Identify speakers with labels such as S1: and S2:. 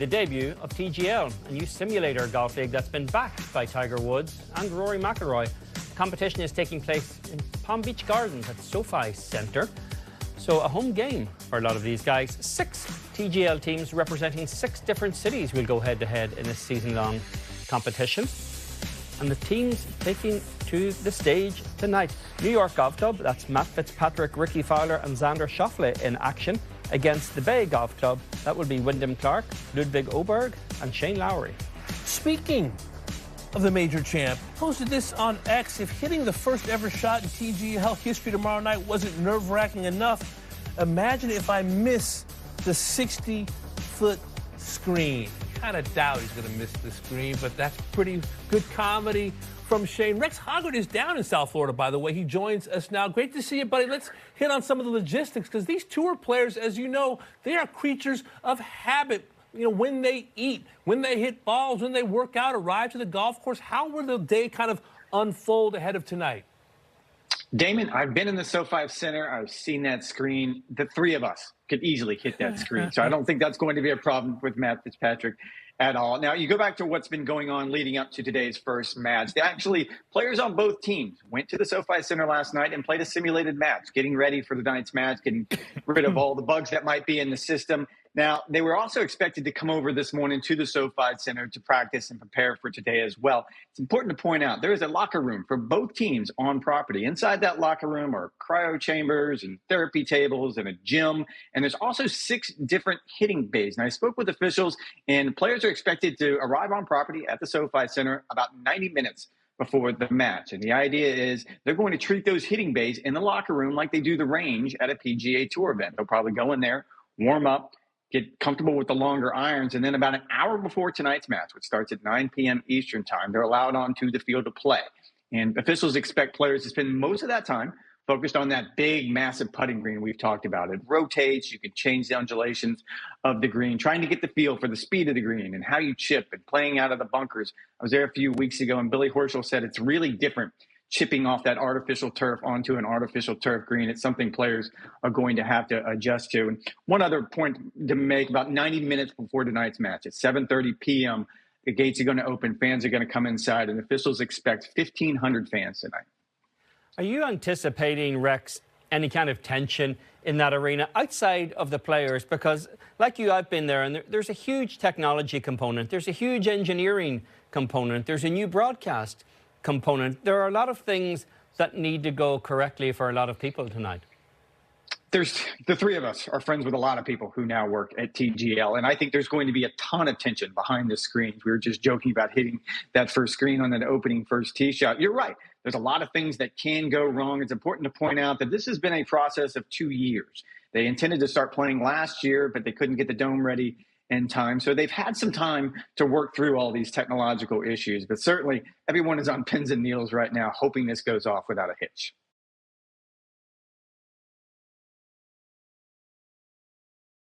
S1: The debut of TGL, a new simulator golf league that's been backed by Tiger Woods and Rory McIlroy. The competition is taking place in Palm Beach Gardens at SoFi Centre. So a home game for a lot of these guys. 6 TGL teams representing 6 different cities will go head-to-head in this season-long competition. And the teams taking to the stage tonight. New York Golf Club, that's Matt Fitzpatrick, Ricky Fowler and Xander Schauffele in action against the Bay Golf Club. That will be Wyndham Clark, Ludwig Oberg and Shane Lowry.
S2: Speaking of the major champ, posted this on X. If hitting the first ever shot in TGL history tomorrow night wasn't nerve-wracking enough, imagine if I miss the 60-foot screen. Kind of doubt he's going to miss the screen, but that's pretty good comedy from Shane. Rex Hoggard is down in South Florida, by the way. He joins us now. Great to see you, buddy. Let's hit on some of the logistics, because these tour players, as you know, they are creatures of habit. You know, when they eat, when they hit balls, when they work out, arrive to the golf course. How will the day kind of unfold ahead of tonight?
S3: Damon, I've been in the SoFi Center. I've seen that screen. The three of us could easily hit that screen. So I don't think that's going to be a problem with Matt Fitzpatrick at all. Now, you go back to what's been going on leading up to today's first match. Players on both teams went to the SoFi Center last night and played a simulated match, getting ready for the night's match, getting rid of all the bugs that might be in the system. Now, they were also expected to come over this morning to the SoFi Center to practice and prepare for today as well. It's important to point out there is a locker room for both teams on property. Inside that locker room are cryo chambers and therapy tables and a gym. And there's also 6 different hitting bays. And I spoke with officials, and players are expected to arrive on property at the SoFi Center about 90 minutes before the match. And the idea is they're going to treat those hitting bays in the locker room like they do the range at a PGA Tour event. They'll probably go in there, warm up, get comfortable with the longer irons, and then about an hour before tonight's match, which starts at 9 p.m. Eastern time, they're allowed onto the field to play. And officials expect players to spend most of that time focused on that big, massive putting green we've talked about. It rotates. You can change the undulations of the green, trying to get the feel for the speed of the green and how you chip and playing out of the bunkers. I was there a few weeks ago, and Billy Horschel said it's really different chipping off that artificial turf onto an artificial turf green. It's something players are going to have to adjust to. And one other point to make, about 90 minutes before tonight's match, at 7:30 p.m., the gates are going to open, fans are going to come inside, and officials expect 1,500 fans tonight.
S1: Are you anticipating, Rex, any kind of tension in that arena outside of the players? Because like you, I've been there, and there's a huge technology component. There's a huge engineering component. There's a new broadcast component. There are a lot of things that need to go correctly for a lot of people tonight.
S3: There's the three of us are friends with a lot of people who now work at TGL, and I think there's going to be a ton of tension behind the screens. We were just joking about hitting that first screen on that opening first tee shot. You're right. There's a lot of things that can go wrong. It's important to point out that this has been a process of 2 years. They intended to start playing last year, but they couldn't get the dome ready in time. So they've had some time to work through all these technological issues. But certainly everyone is on pins and needles right now, hoping this goes off without a hitch.